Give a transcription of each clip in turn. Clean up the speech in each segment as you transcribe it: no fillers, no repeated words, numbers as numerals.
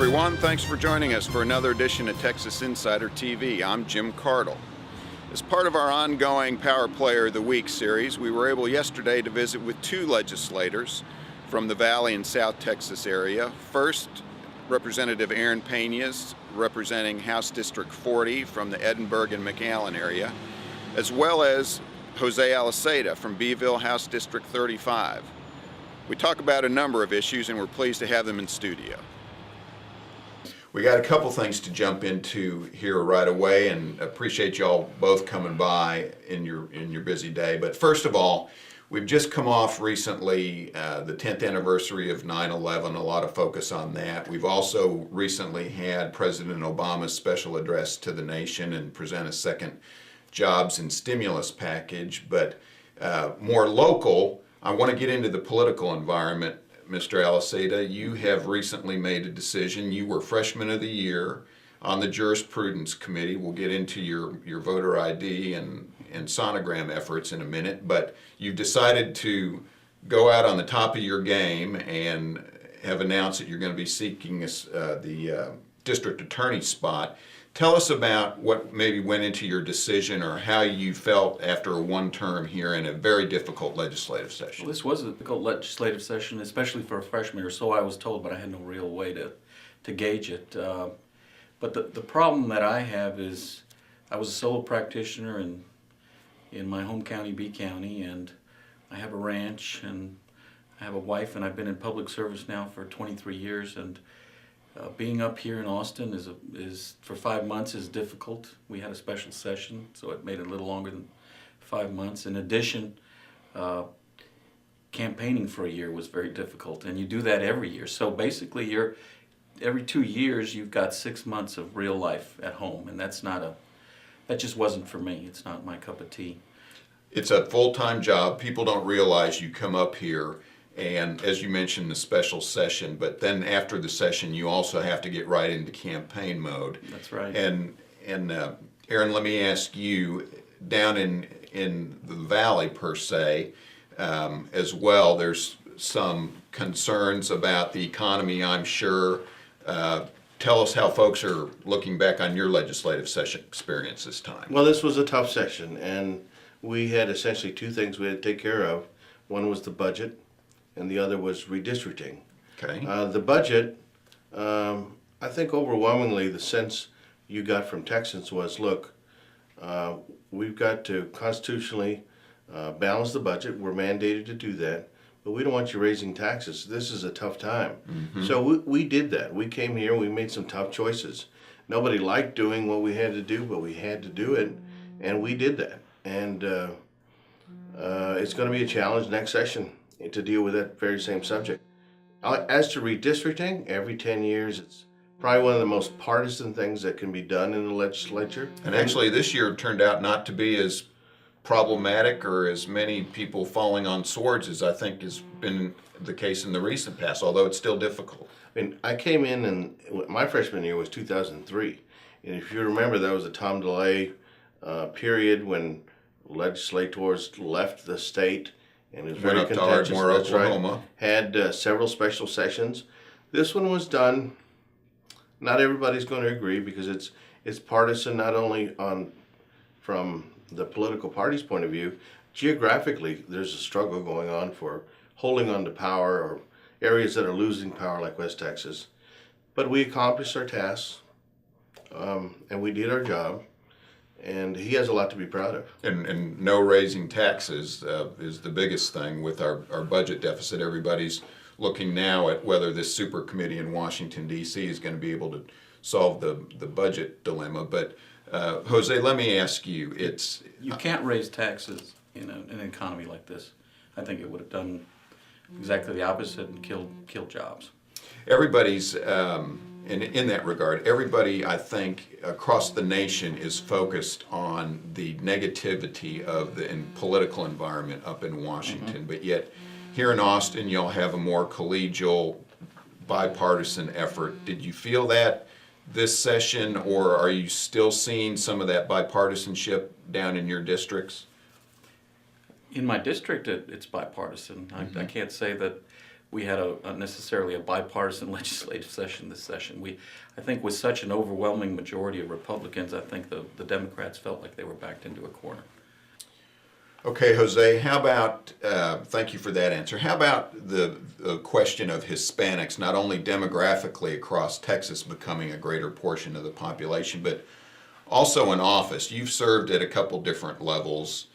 everyone. Thanks for joining us for another edition of Texas Insider TV. I'm Jim Cardle. As part of our ongoing Power Player of the Week series, we were able yesterday to visit with two legislators from the Valley and South Texas area. First, Representative Aaron Pena, representing House District 40 from the Edinburgh and McAllen area, as well as Jose Aliseda from Beeville, House District 35. We talk about a number of issues, and we're pleased to have them in studio. We got a couple things to jump into here right away, and appreciate y'all both coming by in your busy day. But first of all, we've just come off recently the 10th anniversary of 9/11, a lot of focus on that. We've also recently had President Obama's special address to the nation and present a second jobs and stimulus package. But more local, I want to get into the political environment. Mr. Aliseda, you have recently made a decision. You were Freshman of the Year on the Jurisprudence Committee. We'll get into your voter ID and sonogram efforts in a minute, but you've decided to go out on the top of your game and have announced that you're going to be seeking the district attorney spot. Tell us about what maybe went into your decision, or how you felt after one term here in a very difficult legislative session. Well, this was a difficult legislative session, especially for a freshman, or so I was told, but I had no real way to gauge it. But the problem that I have is I was a solo practitioner in my home county, B County, and I have a ranch, and I have a wife, and I've been in public service now for 23 years, and being up here in Austin is for 5 months is difficult. We had a special session, so it made it a little longer than 5 months. In addition, campaigning for a year was very difficult, and you do that every year. So basically, every 2 years you've got 6 months of real life at home, and that just wasn't for me. It's not my cup of tea. It's a full-time job. People don't realize you come up here, and as you mentioned, the special session, but then after the session you also have to get right into campaign mode. That's right. And Aaron, let me ask you, down in the Valley per se, as well, there's some concerns about the economy, I'm sure. Tell us how folks are looking back on your legislative session experience this time. Well, this was a tough session, and we had essentially two things we had to take care of. One was the budget, and the other was redistricting. Okay. The budget, I think overwhelmingly the sense you got from Texans was, look, we've got to constitutionally balance the budget. We're mandated to do that, but we don't want you raising taxes. This is a tough time. Mm-hmm. So we did that. We came here, we made some tough choices. Nobody liked doing what we had to do, but we had to do it, and we did that. And it's going to be a challenge next session to deal with that very same subject. As to redistricting, every 10 years, it's probably one of the most partisan things that can be done in the legislature. And actually this year turned out not to be as problematic or as many people falling on swords as I think has been the case in the recent past, although it's still difficult. I mean, I came in, and my freshman year was 2003. And if you remember, that was a Tom DeLay period when legislators left the state, and it was very contentious. Ardmore, Oklahoma. Right. Had several special sessions. This one was done. Not everybody's going to agree, because it's partisan, not only from the political party's point of view. Geographically, there's a struggle going on for holding on to power, or areas that are losing power like West Texas. But we accomplished our tasks, and we did our job. And he has a lot to be proud of. And no raising taxes is the biggest thing with our budget deficit. Everybody's looking now at whether this super committee in Washington, D.C. is going to be able to solve the budget dilemma. But Jose, let me ask you, You can't raise taxes in an economy like this. I think it would have done exactly the opposite and killed jobs. Everybody's, in that regard, everybody, I think, across the nation is focused on the negativity of the political environment up in Washington. Mm-hmm. But yet, here in Austin, you'll have a more collegial, bipartisan effort. Did you feel that this session, or are you still seeing some of that bipartisanship down in your districts? In my district, it's bipartisan. Mm-hmm. I can't say that we had a necessarily a bipartisan legislative session this session. I think with such an overwhelming majority of Republicans, I think the Democrats felt like they were backed into a corner. Okay, Jose, how about, thank you for that answer. How about the question of Hispanics, not only demographically across Texas becoming a greater portion of the population, but also in office? You've served at a couple different levels.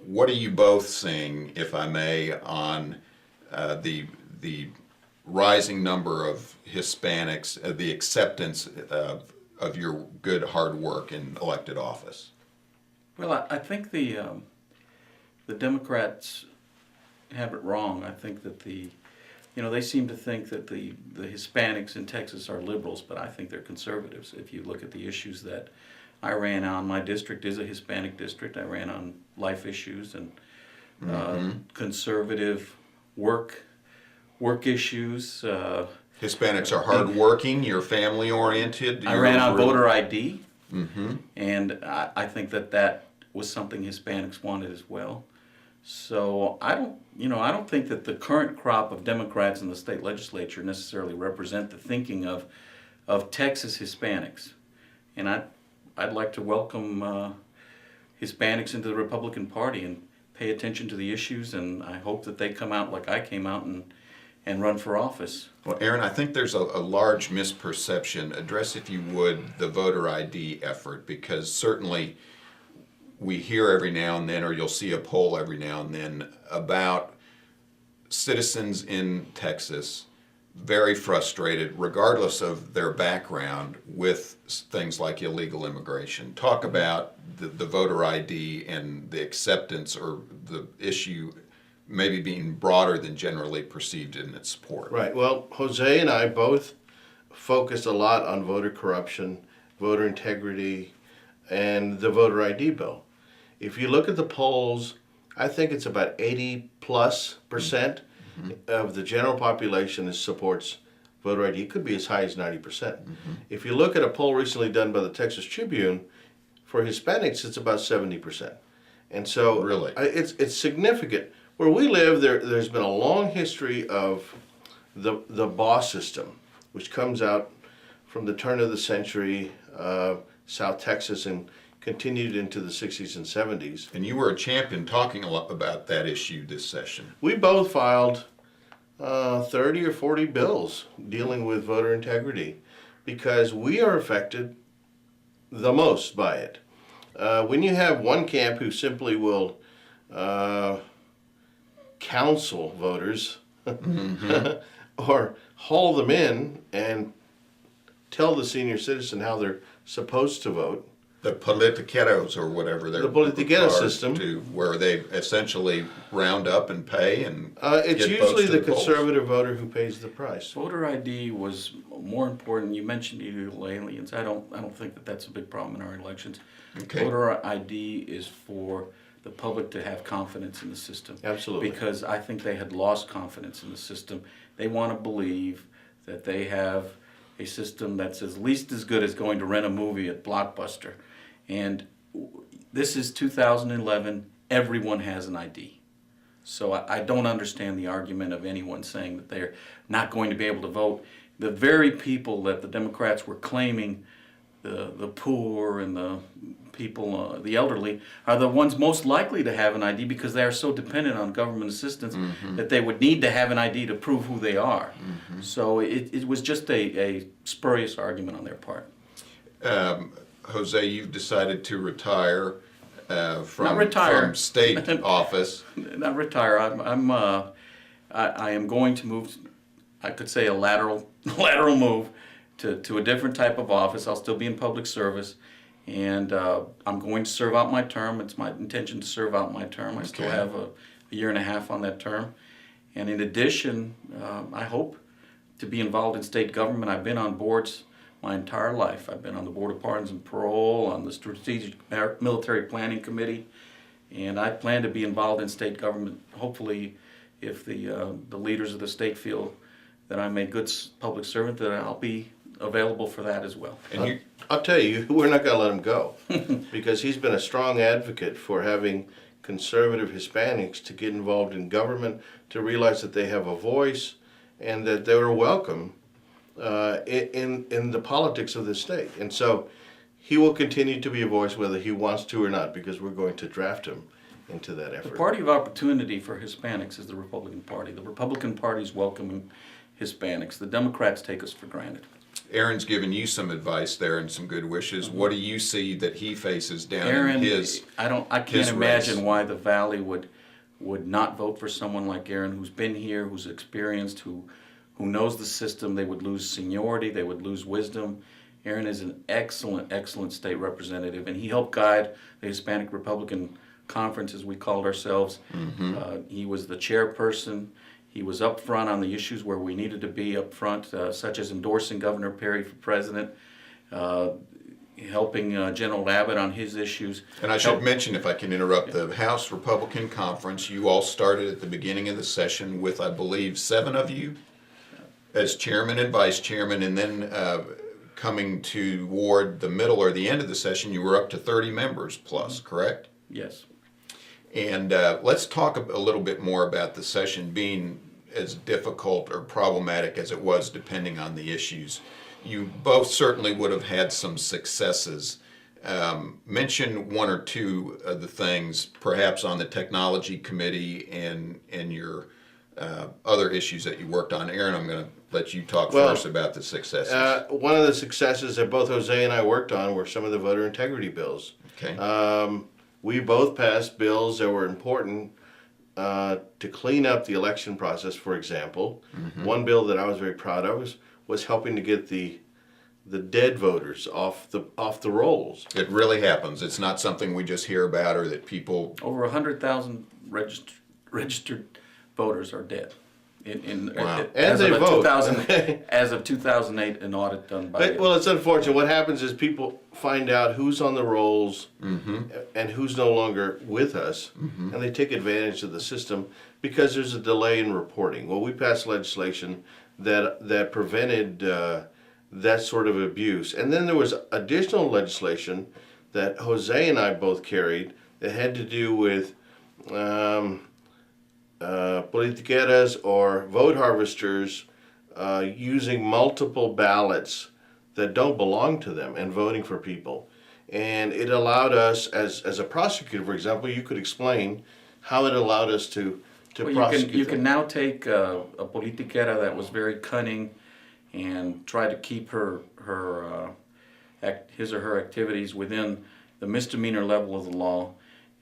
What are you both seeing, if I may, on the rising number of Hispanics, the acceptance of your good hard work in elected office? Well, I think the Democrats have it wrong. I think that they seem to think that the Hispanics in Texas are liberals, but I think they're conservatives. If you look at the issues that I ran on, my district is a Hispanic district. I ran on life issues and conservative work issues. Hispanics are hardworking, you're family oriented. I ran on voter ID, and I think that was something Hispanics wanted as well. So I don't think that the current crop of Democrats in the state legislature necessarily represent the thinking of Texas Hispanics, and I'd like to welcome Hispanics into the Republican Party and pay attention to the issues, and I hope that they come out like I came out and run for office. Well, Aaron, I think there's a large misperception. Address, if you would, the voter ID effort, because certainly we hear every now and then, or you'll see a poll every now and then, about citizens in Texas very frustrated, regardless of their background, with things like illegal immigration. Talk about the voter ID and the acceptance, or the issue maybe being broader than generally perceived in its support. Right. Well, Jose and I both focused a lot on voter corruption, voter integrity, and the voter ID bill. If you look at the polls, I think it's about 80+% of the general population that supports voter ID. It could be as high as 90%. If you look at a poll recently done by the Texas Tribune, for Hispanics, it's about 70%. And so Really? It's significant. Where we live, there's been a long history of the boss system, which comes out from the turn of the century, South Texas, and continued into the 60s and 70s. And you were a champion talking a lot about that issue this session. We both filed 30 or 40 bills dealing with voter integrity because we are affected the most by it. When you have one camp who simply will counsel voters or haul them in and tell the senior citizen how they're supposed to vote. The politiqueros, or whatever they're The politiquero referred system. to, where they essentially round up and pay and It's get votes usually to the polls. conservative voter who pays the price. Voter ID was more important. You mentioned illegal aliens. I don't think that that's a big problem in our elections. Okay. Voter ID is for the public to have confidence in the system. Absolutely. Because I think they had lost confidence in the system. They want to believe that they have a system that's at least as good as going to rent a movie at Blockbuster. And this is 2011. Everyone has an ID. So I don't understand the argument of anyone saying that they're not going to be able to vote. The very people that the Democrats were claiming, the poor and the people, the elderly, are the ones most likely to have an ID because they are so dependent on government assistance that they would need to have an ID to prove who they are. So it was just a spurious argument on their part. Jose, you've decided to retire from Not retire. from state office. Not retire. I am going to move. I could say a lateral move to a different type of office. I'll still be in public service, and I'm going to serve out my term. It's my intention to serve out my term. I still Okay. have a year and a half on that term, and in addition, I hope to be involved in state government. I've been on boards my entire life. I've been on the Board of Pardons and Parole, on the Strategic Military Planning Committee, and I plan to be involved in state government. Hopefully, if the leaders of the state feel that I'm a good public servant, that I'll be available for that as well. And I'll tell you, we're not going to let him go because he's been a strong advocate for having conservative Hispanics to get involved in government, to realize that they have a voice and that they are welcome in the politics of the state. And so he will continue to be a voice whether he wants to or not, because we're going to draft him into that effort. The party of opportunity for Hispanics is the Republican Party. The Republican Party is welcoming Hispanics. The Democrats take us for granted. Aaron's given you some advice there and some good wishes. What do you see that he faces down in his I can't imagine why the Valley would not vote for someone like Aaron, who's been here, who's experienced, who knows the system. They would lose seniority, they would lose wisdom. Aaron is an excellent, excellent state representative, and he helped guide the Hispanic Republican Conference, as we called ourselves. He was the chairperson. He was up front on the issues where we needed to be up front, such as endorsing Governor Perry for president, helping General Abbott on his issues. And I should mention, if I can interrupt, the House Republican Conference, you all started at the beginning of the session with, I believe, 7 of you as chairman and vice chairman, and then coming toward the middle or the end of the session, you were up to 30 members plus, correct? Yes. And let's talk a little bit more about the session being as difficult or problematic as it was, depending on the issues. You both certainly would have had some successes. Mention 1 or 2 of the things, perhaps on the technology committee and your other issues that you worked on. Aaron, I'm going to let you talk first about the successes. One of the successes that both Jose and I worked on were some of the voter integrity bills. Okay. We both passed bills that were important to clean up the election process, for example. One bill that I was very proud of was helping to get the dead voters off the rolls. It really happens. It's not something we just hear about or that people... Over 100,000 registered voters are dead. Wow. And they vote. As of 2008, an audit done by... Well, it's unfortunate. What happens is people find out who's on the rolls and who's no longer with us, and they take advantage of the system because there's a delay in reporting. Well, we passed legislation that prevented that sort of abuse. And then there was additional legislation that Jose and I both carried that had to do with politiqueras or vote harvesters using multiple ballots that don't belong to them and voting for people. And it allowed us, as a prosecutor, for example, you could explain how it allowed us to prosecute You them. can now take a politiquera that was very cunning and try to keep his or her activities within the misdemeanor level of the law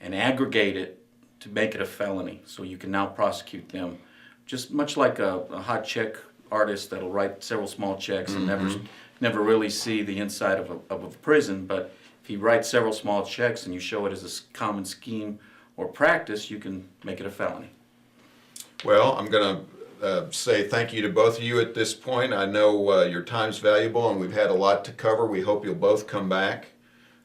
and aggregate it to make it a felony. So you can now prosecute them, just much like a hot check artist that'll write several small checks and never really see the inside of a prison. But if he writes several small checks and you show it as a common scheme or practice, you can make it a felony. Well, I'm going to say thank you to both of you at this point. I know your time's valuable and we've had a lot to cover. We hope you'll both come back.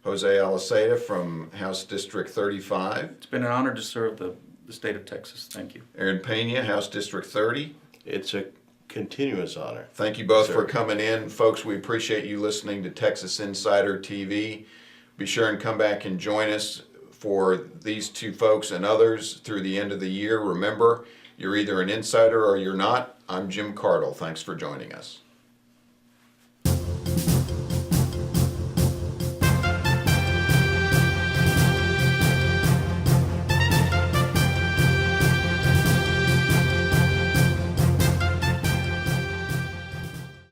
Jose Aliseda from House District 35. It's been an honor to serve the state of Texas. Thank you. Aaron Pena, House District 30. It's a continuous honor. Thank you both Sir. for coming in. Folks, we appreciate you listening to Texas Insider TV. Be sure and come back and join us for these 2 folks and others through the end of the year. Remember, you're either an insider or you're not. I'm Jim Cardle. Thanks for joining us.